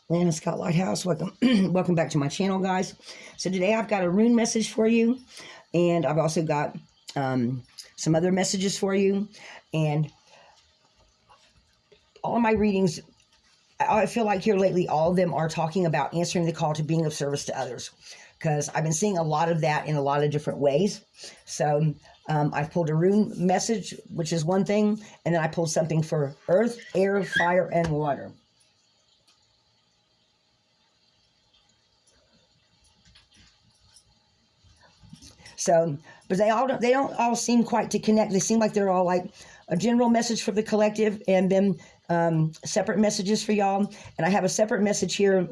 Lana Scott Lighthouse, welcome, welcome back to my channel, guys. So today I've got a rune message for you, and I've also got some other messages for you. And all of my readings, I feel like here lately, all of them are talking about answering the call to being of service to others, because I've been seeing a lot of that in a lot of different ways. So I've pulled a rune message, which is one thing, and then I pulled something for earth, air, fire, and water. So, but they don't all seem quite to connect. They seem like they're all like a general message for the collective, and then separate messages for y'all. And I have a separate message here,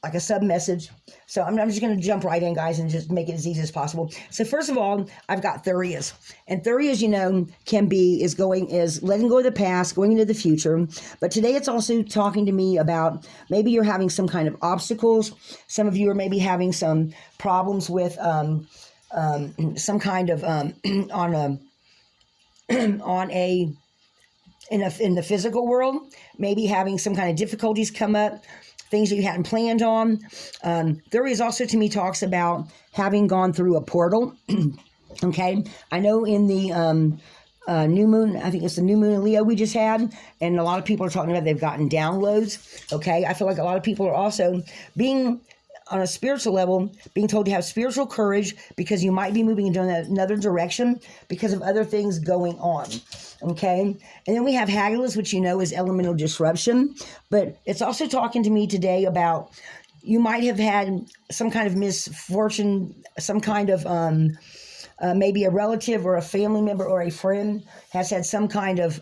like a sub message. So I'm just going to jump right in, guys, and just make it as easy as possible. So first of all, I've got Thurias. And Thurias, you know, is letting go of the past, going into the future. But today it's also talking to me about maybe you're having some kind of obstacles. Some of you are maybe having some problems with some kind of in the physical world, maybe having some kind of difficulties come up, things that you hadn't planned on. Thurias also to me talks about having gone through a portal. Okay, I know in the new moon, I think it's the new moon in Leo we just had, and a lot of people are talking about they've gotten downloads. Okay, I feel like a lot of people are also being, on a spiritual level, being told to have spiritual courage because you might be moving into another direction because of other things going on. Okay, and then we have Hagalaz, which you know is elemental disruption, but it's also talking to me today about you might have had some kind of misfortune, some kind of maybe a relative or a family member or a friend has had some kind of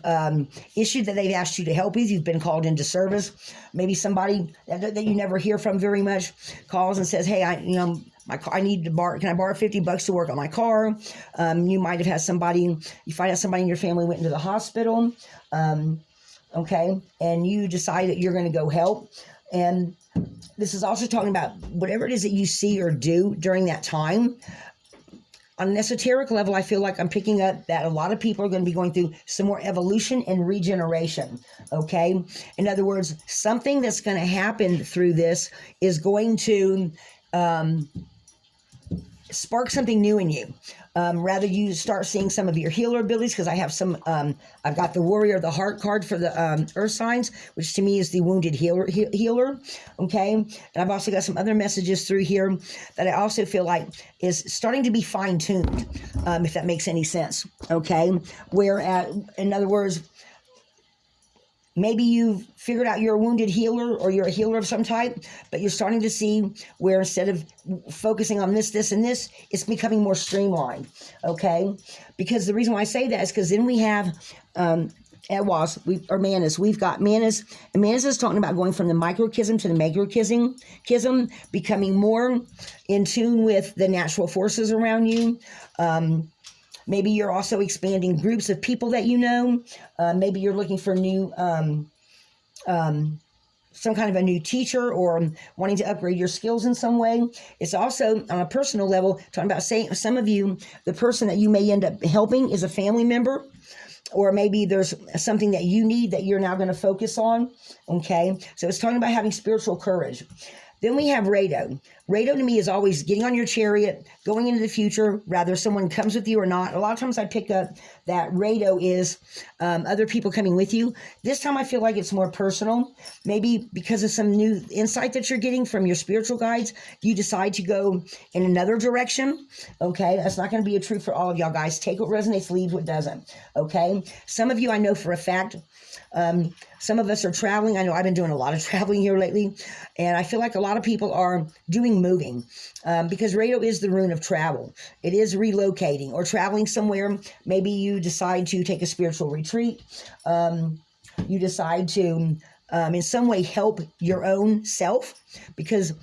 issue that they've asked you to help with. You've been called into service. Maybe somebody that you never hear from very much calls and says, hey, I need to borrow, can I borrow $50 to work on my car? You might have had somebody, you find out somebody in your family went into the hospital, okay, and you decide that you're going to go help. And this is also talking about whatever it is that you see or do during that time. On an esoteric level, I feel like I'm picking up that a lot of people are going to be going through some more evolution and regeneration, okay? In other words, something that's going to happen through this is going to spark something new in you. Rather you start seeing some of your healer abilities, because I have some, I've got the Warrior, the Heart card for the Earth signs, which to me is the wounded healer, okay? And I've also got some other messages through here that I also feel like is starting to be fine-tuned, if that makes any sense, okay? In other words, maybe you've figured out you're a wounded healer or you're a healer of some type, but you're starting to see where instead of focusing on this, this, and this, it's becoming more streamlined, okay? Because the reason why I say that is because then we have Manas. We've got Manas, and Manas is talking about going from the microchism to the macrochism, becoming more in tune with the natural forces around you. Maybe you're also expanding groups of people that you know. Maybe you're looking for new, some kind of a new teacher, or wanting to upgrade your skills in some way. It's also on a personal level, talking about some of you, the person that you may end up helping is a family member, or maybe there's something that you need that you're now going to focus on. Okay. So it's talking about having spiritual courage. Then we have Rado. Rado to me is always getting on your chariot, going into the future, rather someone comes with you or not. A lot of times I pick up that Rado is other people coming with you. This time I feel like it's more personal. Maybe because of some new insight that you're getting from your spiritual guides, you decide to go in another direction. Okay, that's not going to be a truth for all of y'all, guys. Take what resonates, leave what doesn't. Okay, some of you I know for a fact. Some of us are traveling. I know I've been doing a lot of traveling here lately, and I feel like a lot of people are doing moving because Rado is the rune of travel. It is relocating or traveling somewhere. Maybe you decide to take a spiritual retreat. You decide to in some way help your own self, because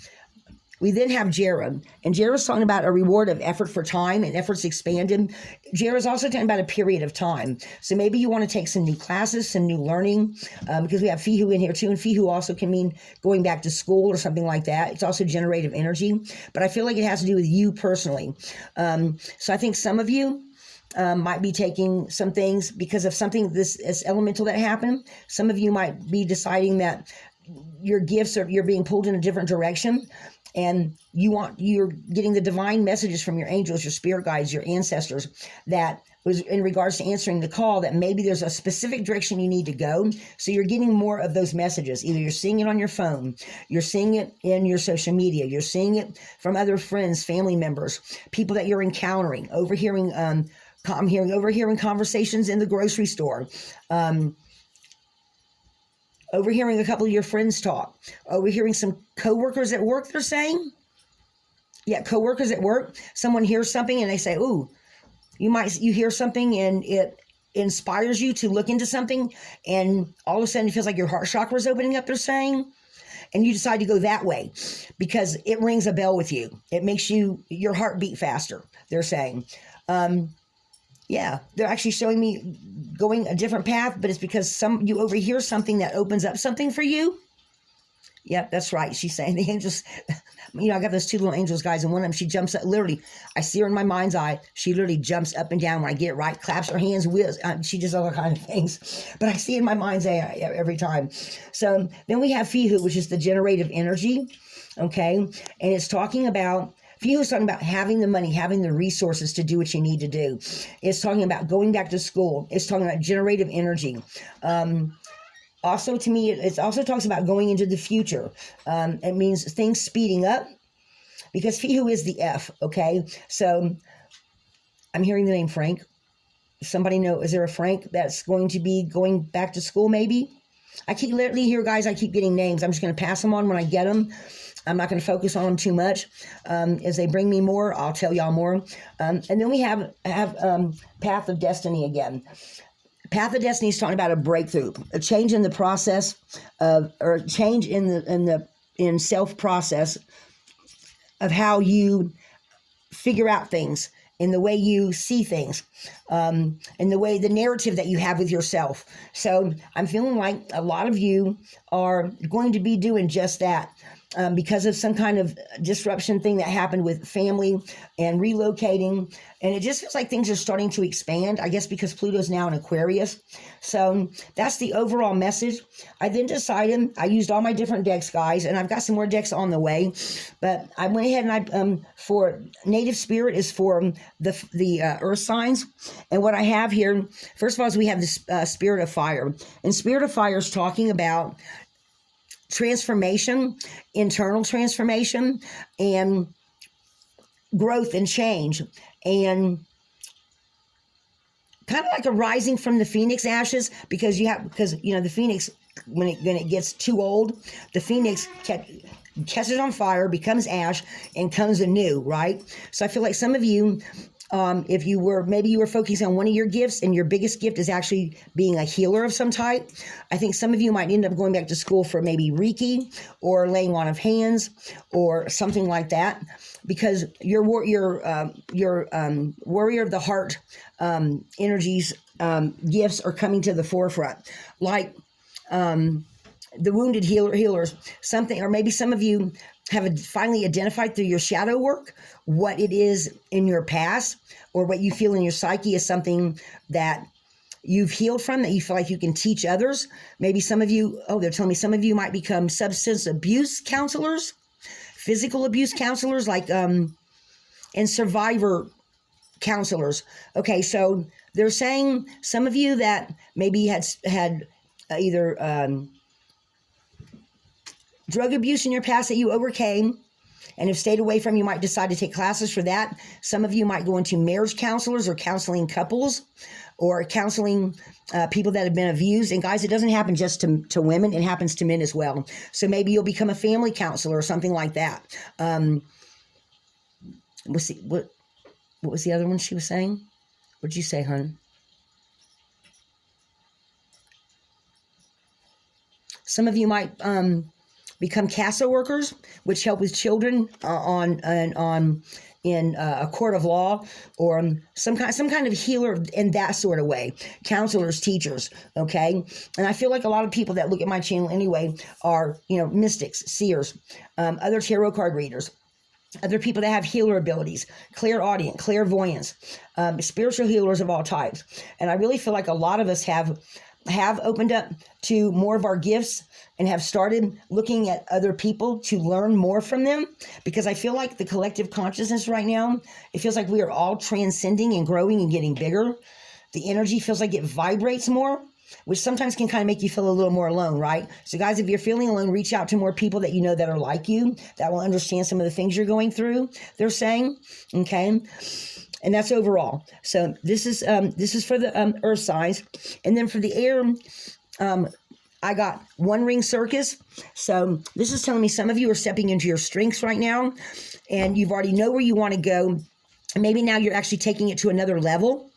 we then have Jera, and Jera's talking about a reward of effort for time, and efforts expanded. Jera's also talking about a period of time. So maybe you want to take some new classes, some new learning, because we have Fihu in here too, and Fihu also can mean going back to school or something like that. It's also generative energy, but I feel like it has to do with you personally. So I think some of you, might be taking some things because of something, this elemental that happened. Some of you might be deciding that your gifts are, you're being pulled in a different direction, and you're getting the divine messages from your angels, your spirit guides, your ancestors, that was in regards to answering the call, that maybe there's a specific direction you need to go. So you're getting more of those messages. Either you're seeing it on your phone, you're seeing it in your social media, you're seeing it from other friends, family members, people that you're encountering, overhearing conversations in the grocery store, overhearing a couple of your friends talk, overhearing some coworkers at work, they're saying. Yeah, coworkers at work, someone hears something and they say, ooh, you hear something and it inspires you to look into something, and all of a sudden it feels like your heart chakra is opening up, they're saying, and you decide to go that way because it rings a bell with you. It makes your heart beat faster, they're saying. Yeah, they're actually showing me going a different path, but it's because you overhear something that opens up something for you. Yep, that's right. She's saying the angels, I got those two little angels, guys, and one of them, she jumps up, literally, I see her in my mind's eye. She literally jumps up and down when I get it right, claps her hands, wheels. She does all kind of things, but I see it in my mind's eye every time. So then we have Fihu, which is the generative energy, okay? And it's talking about, Fihu is talking about having the money, having the resources to do what you need to do. It's talking about going back to school. It's talking about generative energy. Also, to me, it also talks about going into the future. It means things speeding up, because Fihu is the F, okay? So I'm hearing the name Frank. Somebody know, is there a Frank that's going to be going back to school maybe? I keep literally here, guys, I keep getting names. I'm just going to pass them on when I get them. I'm not going to focus on them too much. As they bring me more, I'll tell y'all more. And then we have Path of Destiny again. Path of Destiny is talking about a breakthrough, a change in the process or change in self process of how you figure out things, in the way you see things, in the narrative that you have with yourself. So I'm feeling like a lot of you are going to be doing just that. Because of some kind of disruption thing that happened with family and relocating. And it just feels like things are starting to expand, I guess because Pluto's now in Aquarius. So that's the overall message. I then decided, I used all my different decks, guys, and I've got some more decks on the way. But I went ahead and for Native Spirit is for the Earth signs. And what I have here, first of all, is we have the Spirit of Fire. And Spirit of Fire is talking about transformation, internal transformation, and growth and change, and kind of like a rising from the phoenix ashes, because the phoenix, when it gets too old, the phoenix catches on fire, becomes ash, and comes anew, right? So I feel like some of you, if you were focusing on one of your gifts, and your biggest gift is actually being a healer of some type, I think some of you might end up going back to school for maybe Reiki or laying on of hands or something like that, because your warrior of the heart energies, gifts are coming to the forefront, like the wounded healers, something, or maybe some of you have finally identified through your shadow work what it is in your past, or what you feel in your psyche is something that you've healed from, that you feel like you can teach others. Maybe some of you, they're telling me some of you might become substance abuse counselors, physical abuse counselors, like, and survivor counselors. Okay, so they're saying some of you that maybe had either drug abuse in your past that you overcame and have stayed away from, you might decide to take classes for that. Some of you might go into marriage counselors, or counseling couples, or counseling people that have been abused. And guys, it doesn't happen just to women, it happens to men as well. So maybe you'll become a family counselor or something like that. What was the other one she was saying? What'd you say, hon? Some of you might become CASA workers, which help with children in a court of law, or some kind of healer in that sort of way. Counselors, teachers, okay? And I feel like a lot of people that look at my channel anyway are, mystics, seers, other tarot card readers. other people that have healer abilities, clairaudient, clairvoyance, spiritual healers of all types. And I really feel like a lot of us have opened up to more of our gifts and have started looking at other people to learn more from them, because I feel like the collective consciousness right now, it feels like we are all transcending and growing and getting bigger. The energy feels like it vibrates more, which sometimes can kind of make you feel a little more alone, right? So guys, if you're feeling alone, reach out to more people that you know that are like you, that will understand some of the things you're going through, they're saying, okay? And that's overall. So this is for the earth signs. And then for the air, I got one ring circus. So this is telling me some of you are stepping into your strengths right now, and you've already know where you want to go. And maybe now you're actually taking it to another level.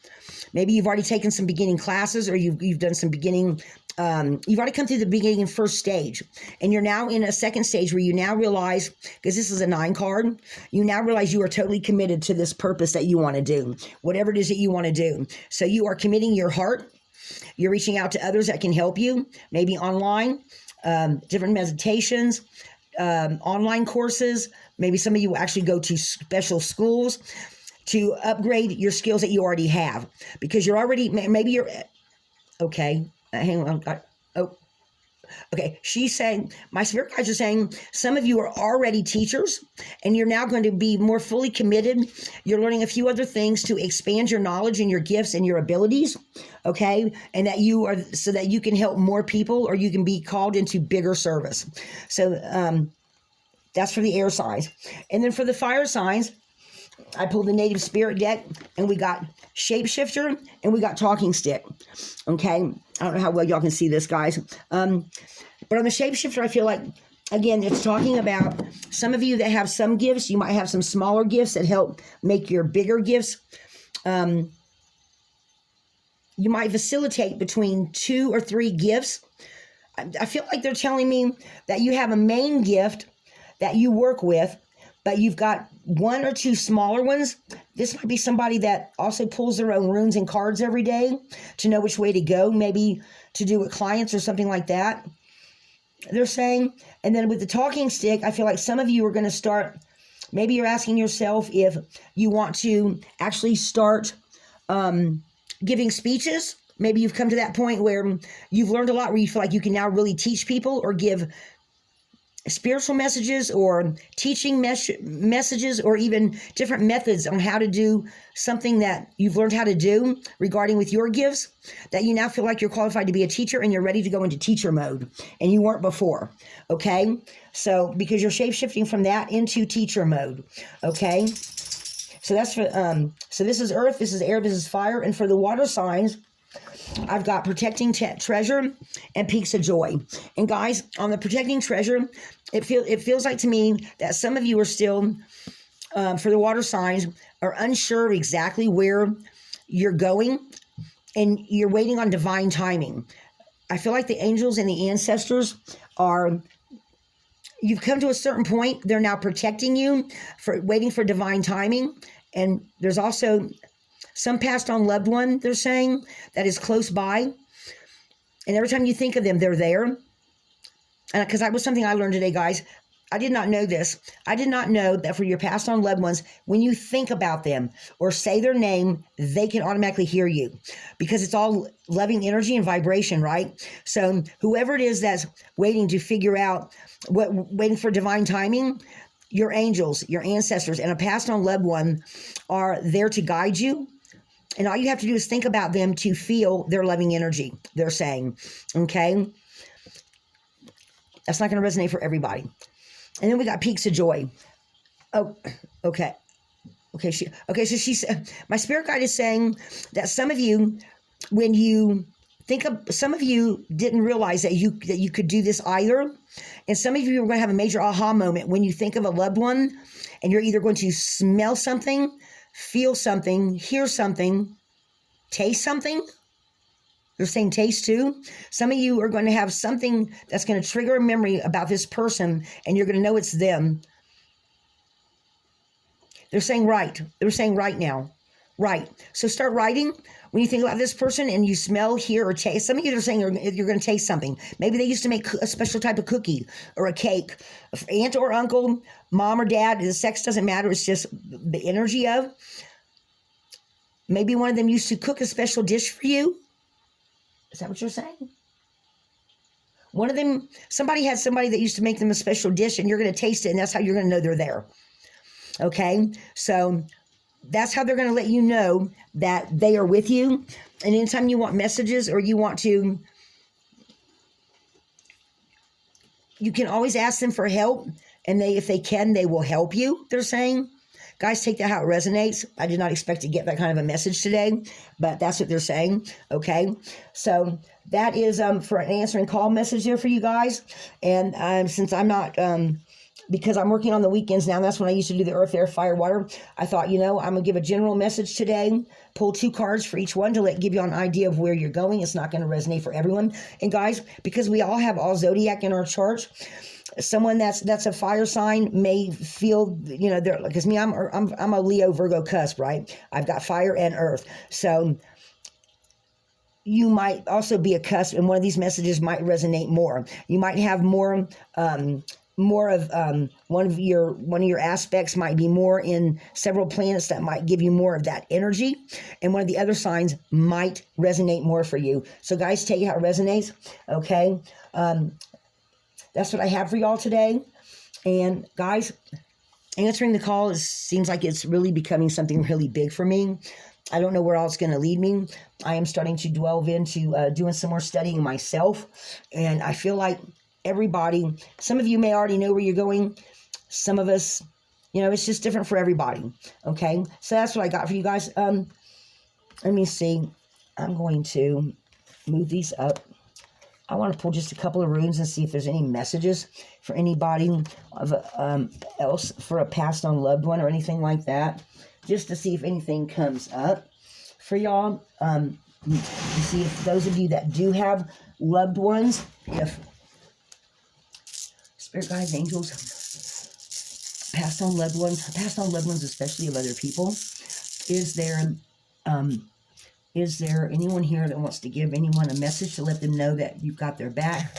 Maybe you've already taken some beginning classes, or you've done some beginning, you've already come through the beginning and first stage. And you're now in a second stage where you now realize, because this is a 9 card, you now realize you are totally committed to this purpose that you want to do, whatever it is that you want to do. So you are committing your heart. You're reaching out to others that can help you, maybe online, different meditations, online courses. Maybe some of you actually go to special schools to upgrade your skills that you already have, because you're already, maybe you're, okay, hang on, okay, she's saying, my spirit guides are saying, some of you are already teachers, and you're now going to be more fully committed. You're learning a few other things to expand your knowledge and your gifts and your abilities, okay, and that you are, so that you can help more people, or you can be called into bigger service. So that's for the air signs. And then for the fire signs, I pulled the native spirit deck, and we got shapeshifter, and we got talking stick. Okay, I don't know how well y'all can see this, guys. But on the shapeshifter, I feel like, again, it's talking about some of you that have some gifts. You might have some smaller gifts that help make your bigger gifts. You might facilitate between 2 or 3 gifts. I feel like they're telling me that you have a main gift that you work with, but you've got 1 or 2 smaller ones. This might be somebody that also pulls their own runes and cards every day to know which way to go, maybe to do with clients or something like that, they're saying. And then with the talking stick, I feel like some of you are going to start, maybe you're asking yourself if you want to actually start giving speeches. Maybe you've come to that point where you've learned a lot, where you feel like you can now really teach people or give spiritual messages or teaching messages, or even different methods on how to do something that you've learned how to do regarding with your gifts, that you now feel like you're qualified to be a teacher and you're ready to go into teacher mode, and you weren't before. Okay, so because you're shape-shifting from that into teacher mode. Okay, so that's for so this is earth, this is air, this is fire. And for the water signs, I've got protecting treasure and peaks of joy. And guys, on the protecting treasure, it feels like to me that some of you are still, for the water signs, are unsure exactly where you're going, and you're waiting on divine timing. I feel like the angels and the ancestors are, you've come to a certain point, they're now protecting you, for waiting for divine timing. And there's also some passed on loved one, they're saying, that is close by. And every time you think of them, they're there. And because that was something I learned today, guys. I did not know this. I did not know that for your passed on loved ones, when you think about them or say their name, they can automatically hear you, because it's all loving energy and vibration, right? So whoever it is that's waiting to figure out waiting for divine timing, your angels, your ancestors, and a passed on loved one are there to guide you. And all you have to do is think about them to feel their loving energy, they're saying. Okay? That's not going to resonate for everybody. And then we got peaks of joy. Oh, okay. Okay, so she's, my spirit guide is saying that some of you, when you think of, some of you didn't realize that you could do this either. And some of you are going to have a major aha moment when you think of a loved one, and you're either going to smell something, feel something, hear something, taste something. They're saying taste too. Some of you are going to have something that's going to trigger a memory about this person, and you're going to know it's them. They're saying right. They're saying right now. Write. So start writing. When you think about this person and you smell, hear, or taste, some of you are saying you're going to taste something. Maybe they used to make a special type of cookie or a cake. Aunt or uncle, mom or dad, the sex doesn't matter. It's just the energy of. Maybe one of them used to cook a special dish for you. Is that what you're saying? One of them, somebody had somebody that used to make them a special dish, and you're going to taste it, and that's how you're going to know they're there. Okay? So that's how they're going to let you know that they are with you. And anytime you want messages or you want to, you can always ask them for help. And if they can, they will help you, they're saying. Guys, take that how it resonates. I did not expect to get that kind of a message today, but that's what they're saying. Okay. So that is for an answering call message there for you guys. And since I'm not, because I'm working on the weekends now, that's when I used to do the earth, air, fire, water. I thought, I'm going to give a general message today, pull 2 cards for each one to give you an idea of where you're going. It's not going to resonate for everyone. And guys, because we all have all zodiac in our charts, someone that's a fire sign may feel, they're, because me, I'm a Leo Virgo cusp, right? I've got fire and earth. So you might also be a cusp, and one of these messages might resonate more. You might have more of one of your aspects might be more in several planets that might give you more of that energy, and one of the other signs might resonate more for you. So guys, take it how it resonates. Okay. That's what I have for y'all today. And guys, answering the call seems like it's really becoming something really big for me. I don't know where else it's going to lead me. I am starting to delve into doing some more studying myself. And I feel like everybody, some of you may already know where you're going. Some of us, it's just different for everybody. Okay. So that's what I got for you guys. Let me see. I'm going to move these up. I want to pull just a couple of runes and see if there's any messages for anybody else, for a passed on loved one or anything like that, just to see if anything comes up for y'all. To see if those of you that do have loved ones, if spirit guides, angels, passed on loved ones, especially of other people, is there anyone here that wants to give anyone a message to let them know that you've got their back,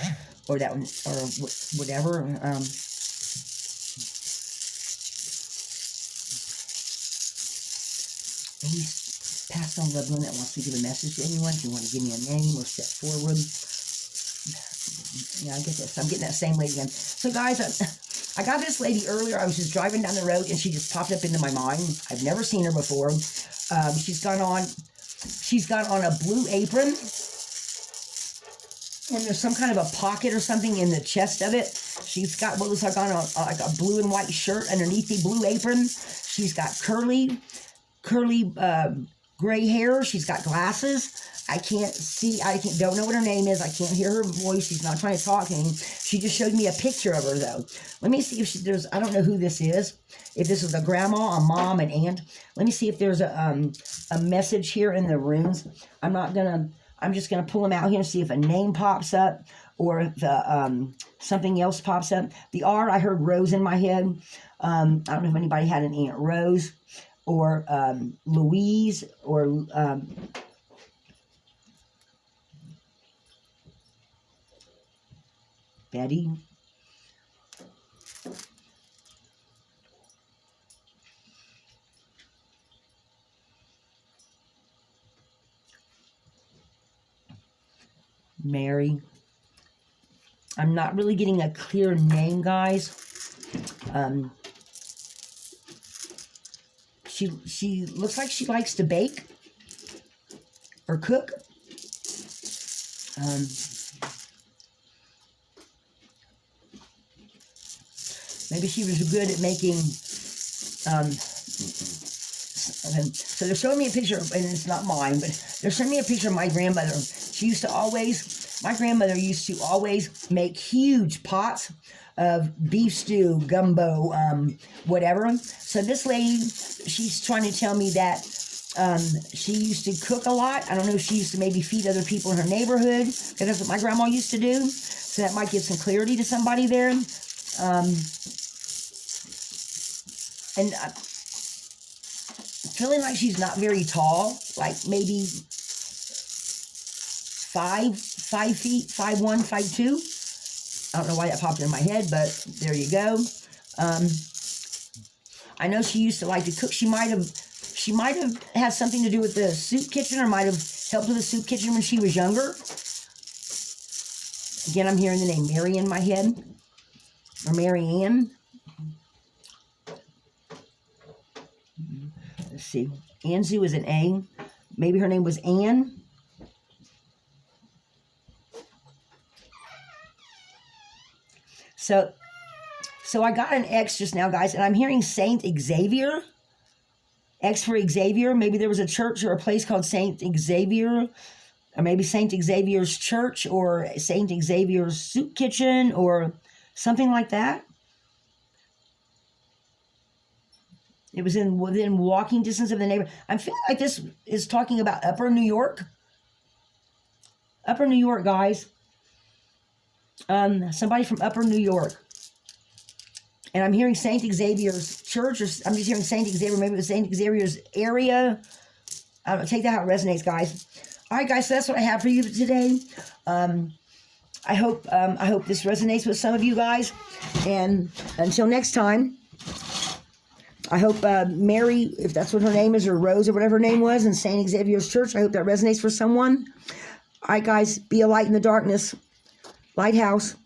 or whatever? Any passed on loved one that wants to give a message to anyone? If you want to give me a name or step forward. Yeah, I get this. I'm getting that same lady again. So guys, I got this lady earlier. I was just driving down the road and she just popped up into my mind. I've never seen her before. She's got on a blue apron, and there's some kind of a pocket or something in the chest of it. She's got what looks like on like a blue and white shirt underneath the blue apron. She's got curly gray hair. She's got glasses. I don't know what her name is. I can't hear her voice. She's not trying to talk to me. She just showed me a picture of her, though. Let me see if I don't know who this is. If this is a grandma, a mom, an aunt. Let me see if there's a message here in the runes. I'm just gonna pull them out here and see if a name pops up or if something else pops up. The R, I heard Rose in my head. I don't know if anybody had an Aunt Rose or Louise or Betty. Mary. I'm not really getting a clear name, guys. She looks like she likes to bake or cook. Maybe she was good at making, so they're showing me a picture, and it's not mine, but they're showing me a picture of my grandmother. My grandmother used to always make huge pots of beef stew, gumbo, whatever. So this lady, she's trying to tell me that she used to cook a lot. I don't know if she used to maybe feed other people in her neighborhood, because that's what my grandma used to do. So that might give some clarity to somebody there. And feeling like she's not very tall, like maybe 5 feet, 5'1", 5'2". I don't know why that popped in my head, but there you go. I know she used to like to cook. She might have had something to do with the soup kitchen, or might have helped with the soup kitchen when she was younger. Again, I'm hearing the name Mary in my head, or Mary Ann. Let's see. Anzu is an A. Maybe her name was Ann. So I got an X just now, guys, and I'm hearing Saint Xavier. X for Xavier. Maybe there was a church or a place called Saint Xavier, or maybe Saint Xavier's Church, or Saint Xavier's Soup Kitchen, or something like that. It was within walking distance of the neighborhood. I'm feeling like this is talking about Upper New York. Upper New York, guys. Somebody from Upper New York. And I'm hearing St. Xavier's Church, or I'm just hearing St. Xavier. Maybe it was St. Xavier's area. I don't know. Take that how it resonates, guys. All right, guys. So that's what I have for you today. I hope this resonates with some of you guys. And until next time, I hope Mary, if that's what her name is, or Rose, or whatever her name was, in St. Xavier's Church, I hope that resonates for someone. All right, guys. Be a light in the darkness. Lighthouse.